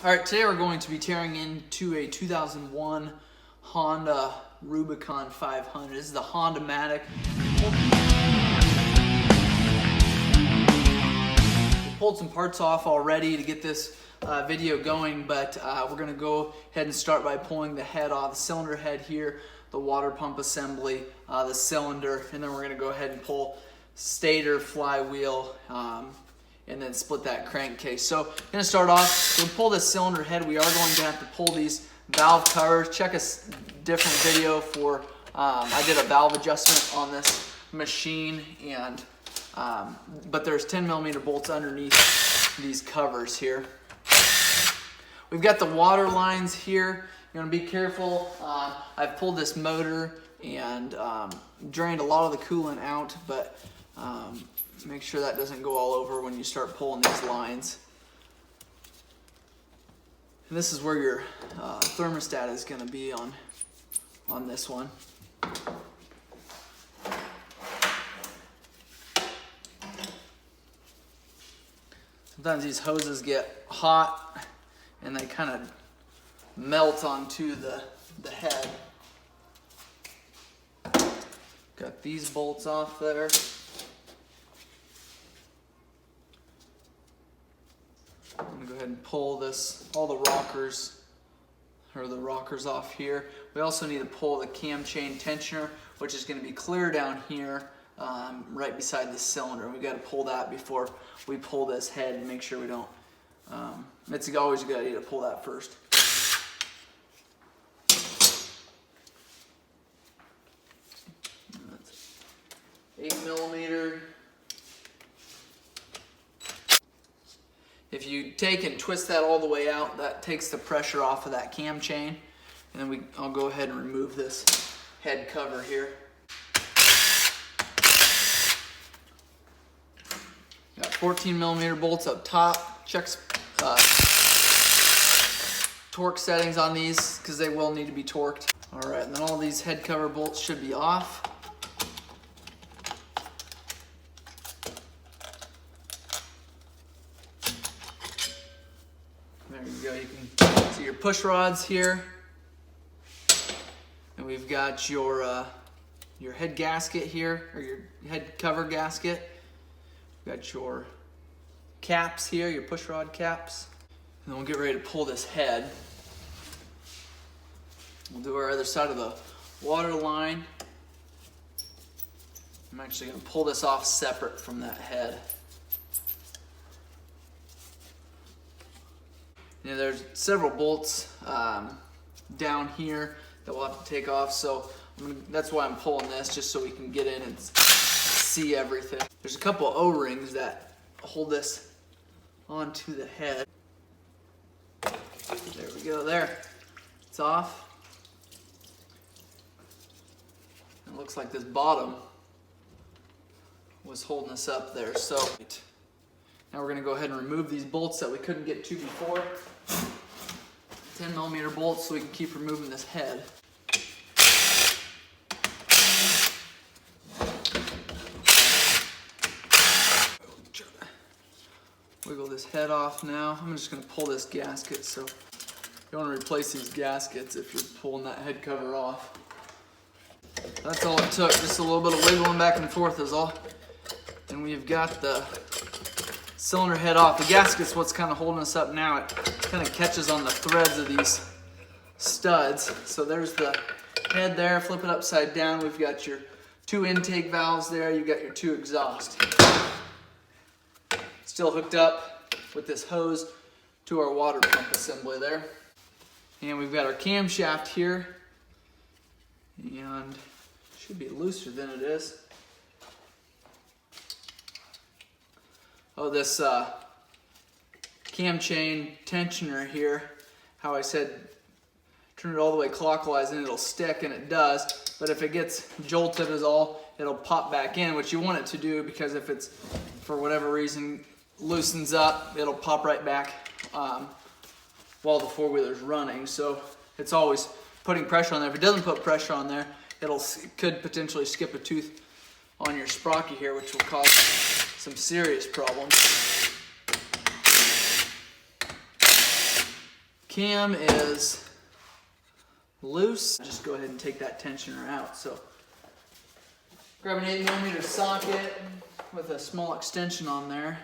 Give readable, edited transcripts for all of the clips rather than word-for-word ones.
All right, today we're going to be tearing into a 2001 Honda Rubicon 500. This is the Hondamatic. We pulled some parts off already to get this video going, but we're going to go ahead and start by pulling the head off, the cylinder head here, the water pump assembly, the cylinder, and then we're going to go ahead and pull stator, flywheel, and then split that crankcase. So I'm going to start off, we'll pull this cylinder head. We are going to have to pull these valve covers. Check a different video for, I did a valve adjustment on this machine, and but there's 10mm bolts underneath these covers here. We've got the water lines here. You're going to be careful. I've pulled this motor and drained a lot of the coolant out, but make sure that doesn't go all over when you start pulling these lines. And this is where your thermostat is going to be on this one. Sometimes these hoses get hot and they kind of melt onto the head. Got these bolts off there. I'm going to go ahead and pull all the rockers off here. We also need to pull the cam chain tensioner, which is going to be clear down here right beside the cylinder. We've got to pull that before we pull this head and make sure we don't, it's always a good idea to pull that first. That's 8mm. If you take and twist that all the way out, that takes the pressure off of that cam chain. And then I'll go ahead and remove this head cover here. Got 14mm bolts up top. Checks torque settings on these because they will need to be torqued. All right, and then all these head cover bolts should be off. There you go, you can see your push rods here. And we've got your head gasket here, or your head cover gasket. We've got your caps here, your push rod caps. And then we'll get ready to pull this head. We'll do our other side of the water line. I'm actually going to pull this off separate from that head. You know, there's several bolts down here that we'll have to take off, so that's why I'm pulling this, just so we can get in and see everything. There's a couple O-rings that hold this onto the head. There we go, there. It's off. It looks like this bottom was holding us up there, so now we're going to go ahead and remove these bolts that we couldn't get to before. 10mm bolts so we can keep removing this head. Wiggle this head off now. I'm just going to pull this gasket, so you want to replace these gaskets if you're pulling that head cover off. That's all it took, just a little bit of wiggling back and forth is all. And we've got the cylinder head off. The gasket's what's kind of holding us up now. It kind of catches on the threads of these studs. So there's the head there. Flip it upside down. We've got your 2 intake valves there. You've got your 2 exhaust. Still hooked up with this hose to our water pump assembly there. And we've got our camshaft here. And it should be looser than it is. Oh, this cam chain tensioner here, how I said turn it all the way clockwise and it'll stick, and it does, but if it gets jolted at all, it'll pop back in, which you want it to do, because if it's for whatever reason loosens up, it'll pop right back while the four-wheeler's running. So it's always putting pressure on there. If it doesn't put pressure on there, it could potentially skip a tooth on your sprocket here, which will cause some serious problems. cam is loose. Just go ahead and take that tensioner out. So grab an 8mm socket with a small extension on there.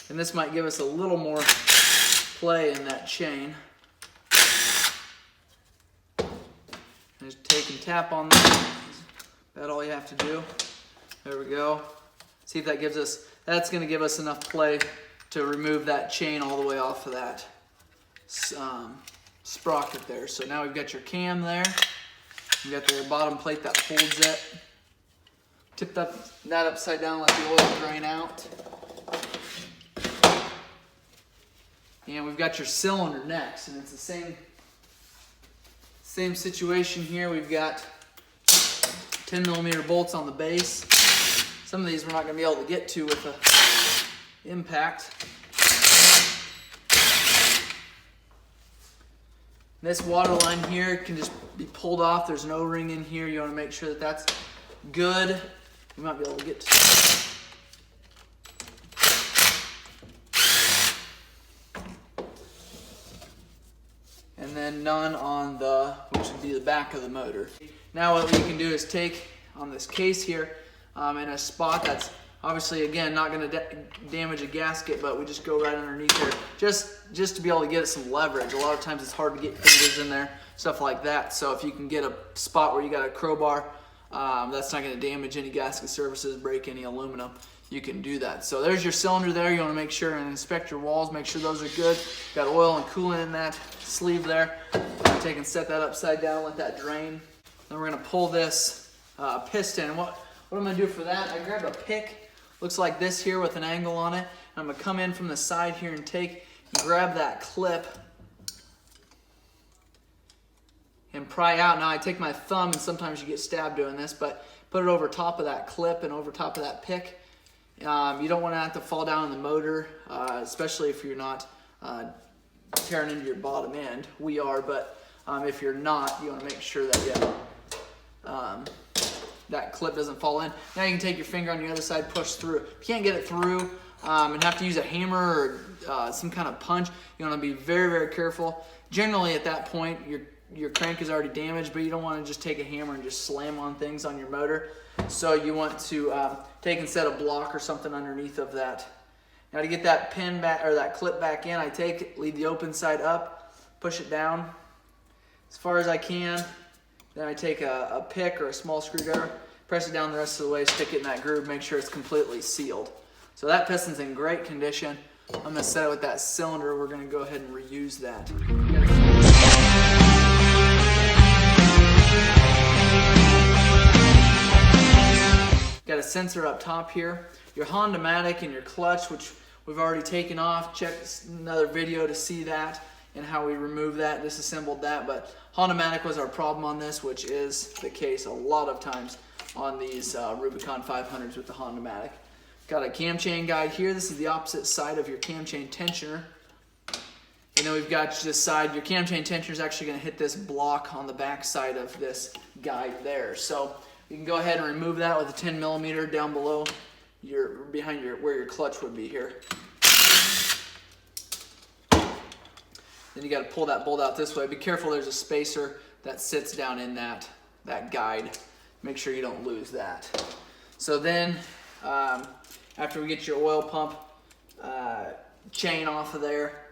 And this might give us a little more play in that chain. And just take and tap on that. That's all you have to do. There we go. See if that gives us, that's going to give us enough play to remove that chain all the way off of that sprocket there. So now we've got your cam there. You've got the bottom plate that holds it. Tip that upside down, let the oil drain out. And we've got your cylinder next, and it's the same situation here. We've got 10mm bolts on the base. Some of these we're not going to be able to get to with the impact. This water line here can just be pulled off. There's an O-ring in here. You want to make sure that that's good. You might be able to get to and then none on the, which would be the back of the motor. Now what you can do is take on this case here in a spot that's obviously, again, not going to damage a gasket, but we just go right underneath there just to be able to get some leverage. A lot of times it's hard to get fingers in there, stuff like that. So if you can get a spot where you got a crowbar, that's not going to damage any gasket surfaces, break any aluminum, you can do that. So there's your cylinder there. You want to make sure and inspect your walls, make sure those are good. Got oil and coolant in that sleeve there. Take and set that upside down, let that drain. Then we're going to pull this piston. And what I'm going to do for that, I grab a pick, looks like this here with an angle on it. And I'm going to come in from the side here and grab that clip and pry out. Now I take my thumb, and sometimes you get stabbed doing this, but put it over top of that clip and over top of that pick. You don't want to have to fall down in the motor, especially if you're not tearing into your bottom end. We are, but if you're not, you want to make sure that that clip doesn't fall in. Now you can take your finger on the other side, push through. If you can't get it through and have to use a hammer or some kind of punch, you want to be very, very careful. Generally at that point, your crank is already damaged, but you don't want to just take a hammer and just slam on things on your motor. So you want to take and set a block or something underneath of that. Now to get that pin back, or that clip back in, I take it, leave the open side up, push it down as far as I can. Then I take a pick or a small screwdriver, press it down the rest of the way, stick it in that groove, make sure it's completely sealed. So that piston's in great condition. I'm going to set it with that cylinder. We're going to go ahead and reuse that. Got a sensor up top here. Your Hondamatic and your clutch, which we've already taken off. Check another video to see that and how we removed that, disassembled that. But Hondamatic was our problem on this, which is the case a lot of times on these Rubicon 500s with the Hondamatic. Got a cam chain guide here. This is the opposite side of your cam chain tensioner. And then we've got this side. Your cam chain tensioner is actually going to hit this block on the back side of this guide there. So you can go ahead and remove that with a 10mm down below behind where your clutch would be here. Then you got to pull that bolt out this way. Be careful, there's a spacer that sits down in that guide. Make sure you don't lose that. So then, after we get your oil pump chain off of there,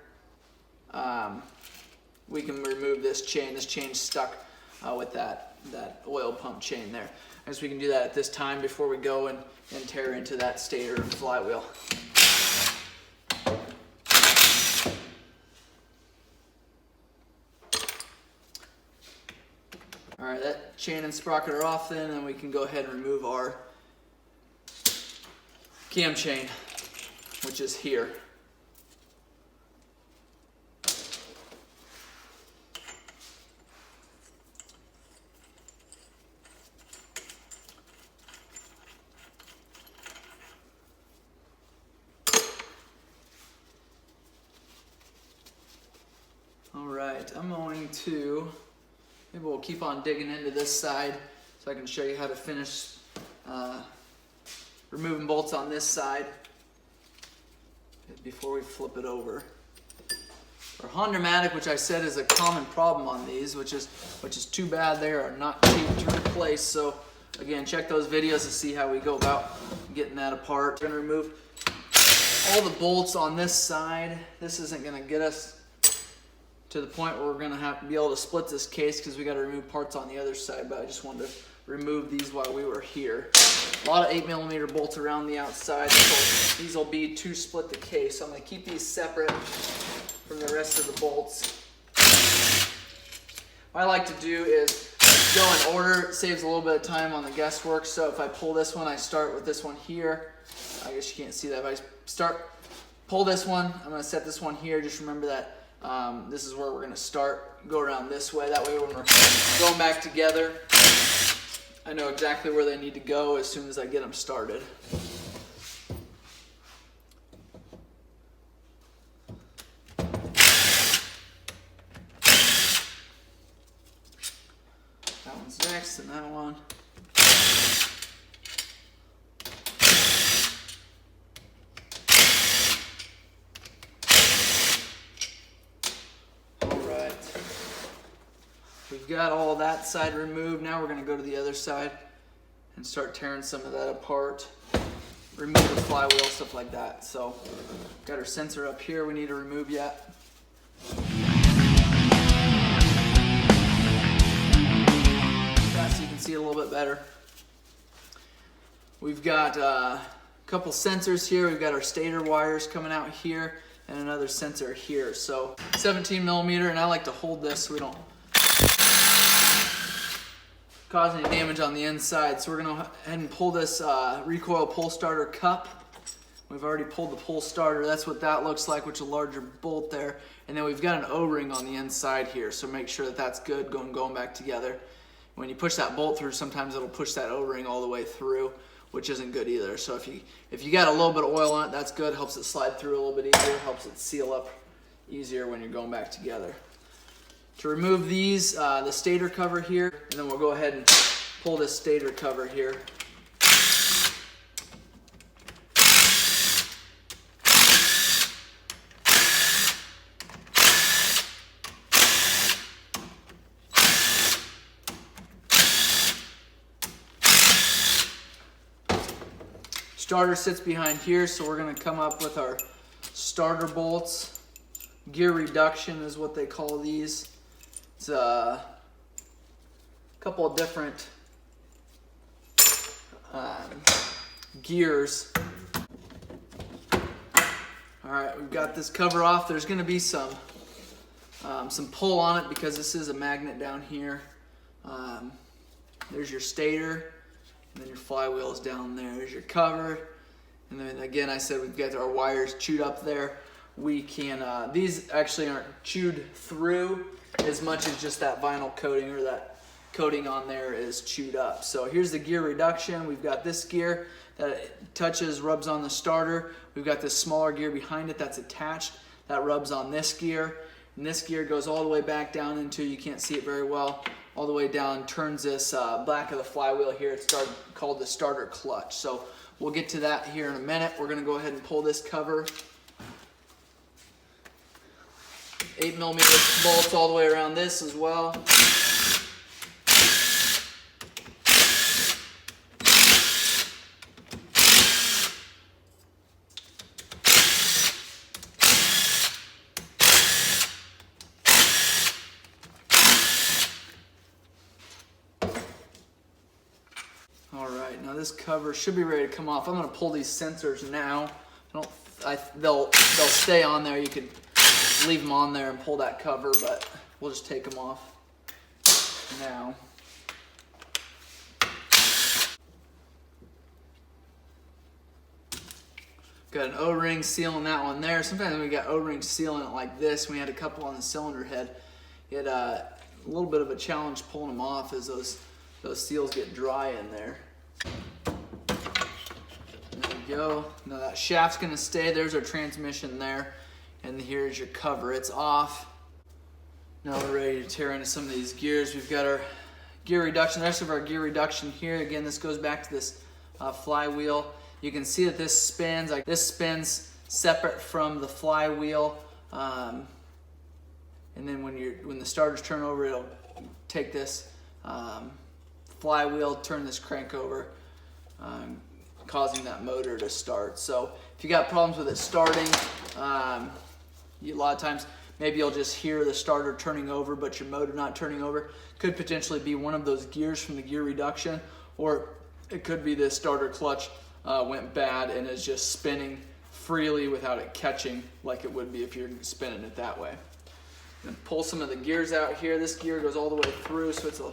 we can remove this chain. This chain's stuck with that oil pump chain there. I guess we can do that at this time before we go and tear into that stator flywheel. Alright, that chain and sprocket are off then, and we can go ahead and remove our cam chain, which is here. Alright, I'm going to, maybe we'll keep on digging into this side so I can show you how to finish removing bolts on this side before we flip it over. Our Hondamatic, which I said is a common problem on these, which is too bad. They are not cheap to replace. So again, check those videos to see how we go about getting that apart. We're gonna remove all the bolts on this side. This isn't gonna get us to the point where we're gonna have to be able to split this case because we gotta remove parts on the other side, but I just wanted to remove these while we were here. A lot of 8mm bolts around the outside. So these will be to split the case. So I'm gonna keep these separate from the rest of the bolts. What I like to do is go in order. It saves a little bit of time on the guesswork. So if I pull this one, I start with this one here. I guess you can't see that, but pull this one, I'm gonna set this one here. Just remember that this is where we're gonna start. Go around this way. That way when we're going back together, I know exactly where they need to go as soon as I get them started. That one's next, and that one. We've got all that side removed. Now we're going to go to the other side and start tearing some of that apart. Remove the flywheel, stuff like that. So, got our sensor up here we need to remove yet. So you can see a little bit better. We've got a couple sensors here. We've got our stator wires coming out here and another sensor here. So 17mm, and I like to hold this so we don't cause any damage on the inside. So we're gonna go ahead and pull this recoil pull starter cup. We've already pulled the pull starter. That's what that looks like, which is a larger bolt there. And then we've got an O-ring on the inside here. So make sure that that's good going back together. When you push that bolt through, sometimes it'll push that O-ring all the way through, which isn't good either. So if you got a little bit of oil on it, that's good. Helps it slide through a little bit easier. Helps it seal up easier when you're going back together. To remove these, the stator cover here, and then we'll go ahead and pull this stator cover here. Starter sits behind here, so we're going to come up with our starter bolts. Gear reduction is what they call these. It's a couple of different gears. All right, we've got this cover off. There's going to be some pull on it because this is a magnet down here. There's your stator, and then your flywheel is down there. There's your cover, and then again, I said we've got our wires chewed up there. We can, these actually aren't chewed through as much as just that vinyl coating or that coating on there is chewed up. So here's the gear reduction. We've got this gear that touches, rubs on the starter. We've got this smaller gear behind it that's attached that rubs on this gear. And this gear goes all the way back down into, you can't see it very well, all the way down, turns this back of the flywheel here. It's called the starter clutch. So we'll get to that here in a minute. We're gonna go ahead and pull this cover. 8mm bolts all the way around this as well. All right, now this cover should be ready to come off. I'm going to pull these sensors now. They'll stay on there. You could leave them on there and pull that cover, but we'll just take them off now. Got an O-ring sealing that one there. Sometimes we got O-rings sealing it like this. We had a couple on the cylinder head. You had a little bit of a challenge pulling them off as those seals get dry in there. There we go. Now that shaft's gonna stay. There's our transmission there. And here's your cover. It's off. Now we're ready to tear into some of these gears. We've got our gear reduction. The rest of our gear reduction here. Again, this goes back to this flywheel. You can see that this spins, like this spins separate from the flywheel. And then when the starters turn over, it'll take this flywheel, turn this crank over, causing that motor to start. So if you got problems with it starting, a lot of times maybe you'll just hear the starter turning over but your motor not turning over. Could potentially be one of those gears from the gear reduction, or it could be the starter clutch went bad and is just spinning freely without it catching like it would be if you're spinning it that way. And pull some of the gears out here. This gear goes all the way through, so it's a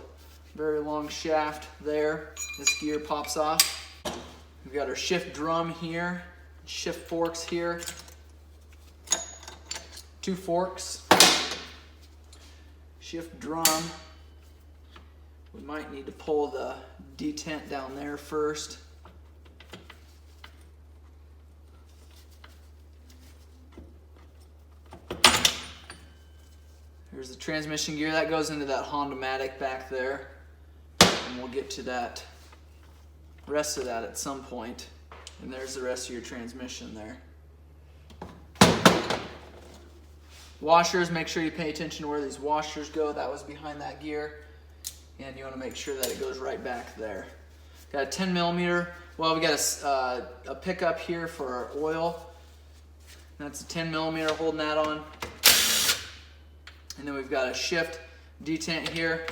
very long shaft there. This gear pops off. We've got our shift drum here, shift forks here, 2 forks, shift drum. We might need to pull the detent down there first. Here's the transmission gear. That goes into that Hondamatic back there. And we'll get to that rest of that at some point. And there's the rest of your transmission there. Washers, make sure you pay attention to where these washers go. That was behind that gear. And you want to make sure that it goes right back there. Got a 10 millimeter. Well, we got a pickup here for our oil. That's a 10 millimeter holding that on. And then we've got a shift detent here.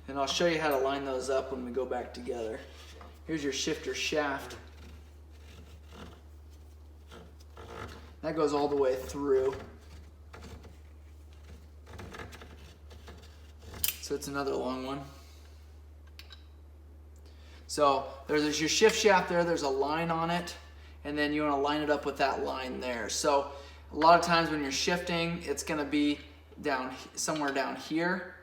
And I'll show you how to line those up when we go back together. Here's your shifter shaft. That goes all the way through. So it's another long one. So there's your shift shaft there, there's a line on it, and then you want to line it up with that line there. So a lot of times when you're shifting, it's going to be somewhere down here,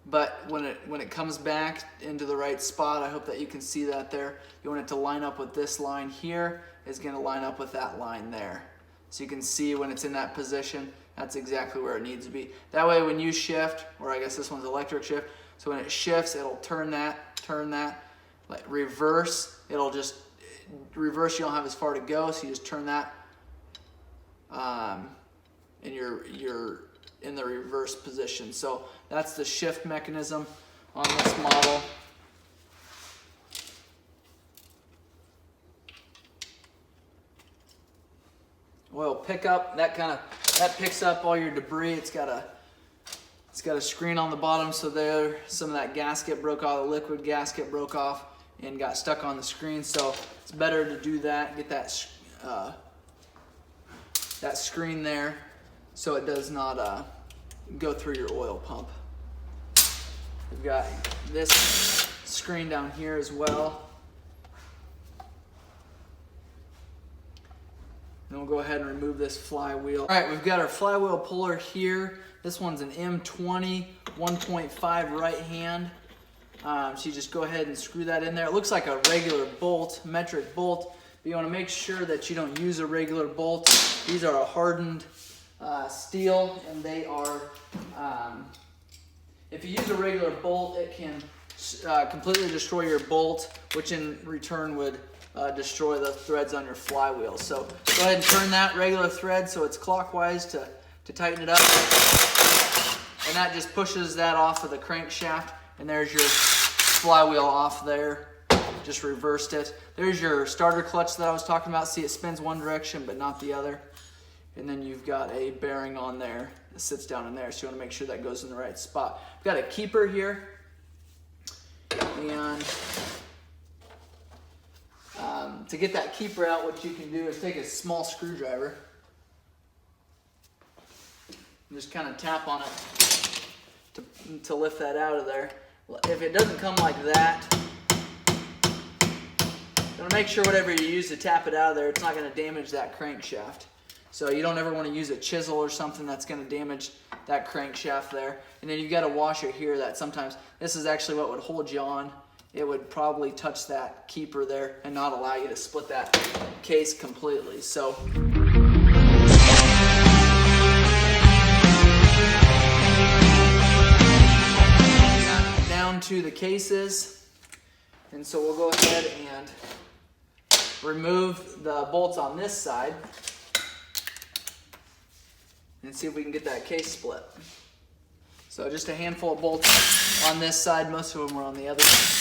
but when it comes back into the right spot, I hope that you can see that there. You want it to line up with this line here, is going to line up with that line there. So you can see when it's in that position, that's exactly where it needs to be. That way when you shift, or I guess this one's electric shift, so when it shifts, it'll turn that, like reverse, it'll just reverse, you don't have as far to go, so you just turn that, and you're in the reverse position. So that's the shift mechanism on this model. Oil pickup, that picks up all your debris. It's got a screen on the bottom, so there some of that gasket broke off, the liquid gasket broke off and got stuck on the screen. So it's better to do that, get that screen there so it does not go through your oil pump. We've got this screen down here as well. And we'll go ahead and remove this flywheel. All right, we've got our flywheel puller here. This one's an M20 1.5 right hand. So you just go ahead and screw that in there. It looks like a regular bolt, metric bolt, but you want to make sure that you don't use a regular bolt. These are a hardened steel, and they are, if you use a regular bolt, it can completely destroy your bolt, which in return would destroy the threads on your flywheel. So go ahead and turn that regular thread so it's clockwise to tighten it up. And that just pushes that off of the crankshaft, and there's your flywheel off there. Just reversed it. There's your starter clutch that I was talking about. See, it spins one direction but not the other. And then you've got a bearing on there that sits down in there, so you want to make sure that goes in the right spot. We've got a keeper here, and to get that keeper out, what you can do is take a small screwdriver and just kind of tap on it to lift that out of there. If it doesn't come like that, you want to make sure whatever you use to tap it out of there, it's not going to damage that crankshaft. So you don't ever want to use a chisel or something that's going to damage that crankshaft there. And then you've got a washer here that sometimes, this is actually what would hold you on. It would probably touch that keeper there and not allow you to split that case completely. So the case is. And so we'll go ahead and remove the bolts on this side and see if we can get that case split. So just a handful of bolts on this side, most of them are on the other side.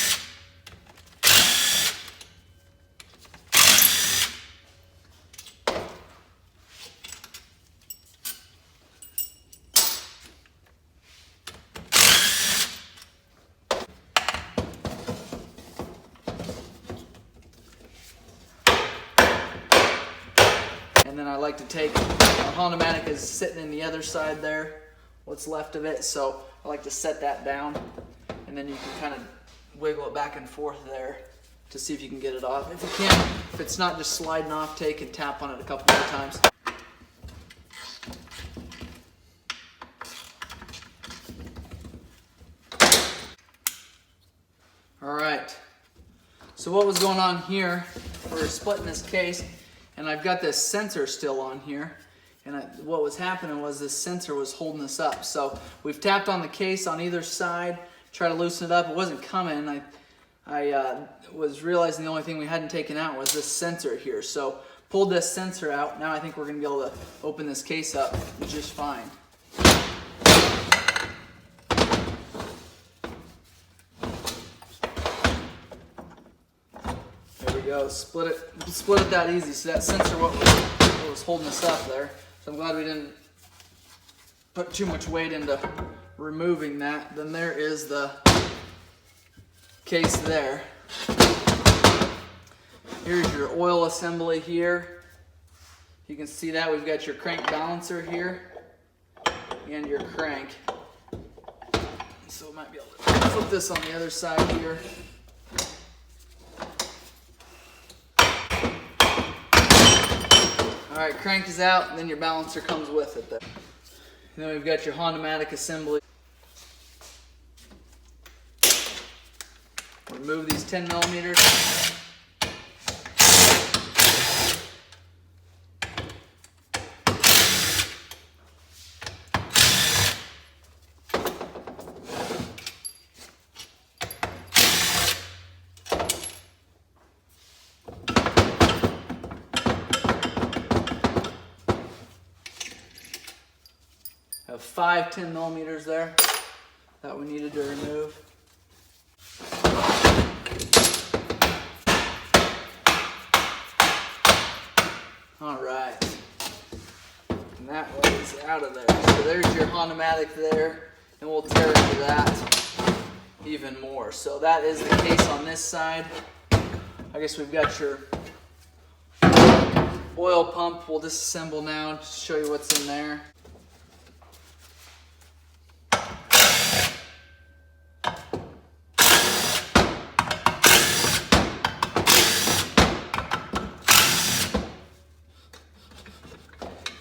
And then I like to take, our Hondamatic is sitting in the other side there, what's left of it, so I like to set that down, and then you can kind of wiggle it back and forth there to see if you can get it off. If you can't, if it's not just sliding off, take and tap on it a couple more times. All right, so what was going on here, we're splitting this case, and I've got this sensor still on here, and what was happening was this sensor was holding this up. So we've tapped on the case on either side, try to loosen it up. It wasn't coming. I was realizing the only thing we hadn't taken out was this sensor here. So pulled this sensor out. Now I think we're going to be able to open this case up just fine. Go split it that easy. So that sensor what was holding us up there. So I'm glad we didn't put too much weight into removing that. Then there is the case there. Here's your oil assembly here. You can see that we've got your crank balancer here and your crank. So we might be able to flip this on the other side here. All right, crank is out, and then your balancer comes with it there. And then we've got your Hondamatic assembly. Remove these 10 millimeters. Have 5 10 millimeters there that we needed to remove. All right, and that was out of there. So there's your Hondamatic there, and we'll tear into that even more. So that is the case on this side. I guess we've got your oil pump. We'll disassemble now to show you what's in there.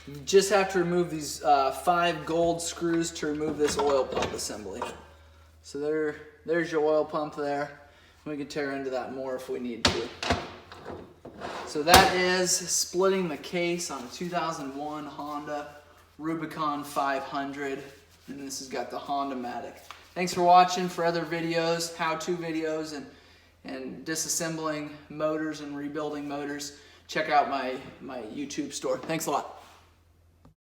You just have to remove these 5 gold screws to remove this oil pump assembly. So there's your oil pump there. We can tear into that more if we need to. So that is splitting the case on a 2001 Honda Rubicon 500. And this has got the Hondamatic. Thanks for watching. For other videos, how-to videos and disassembling motors and rebuilding motors, check out my YouTube store. Thanks a lot.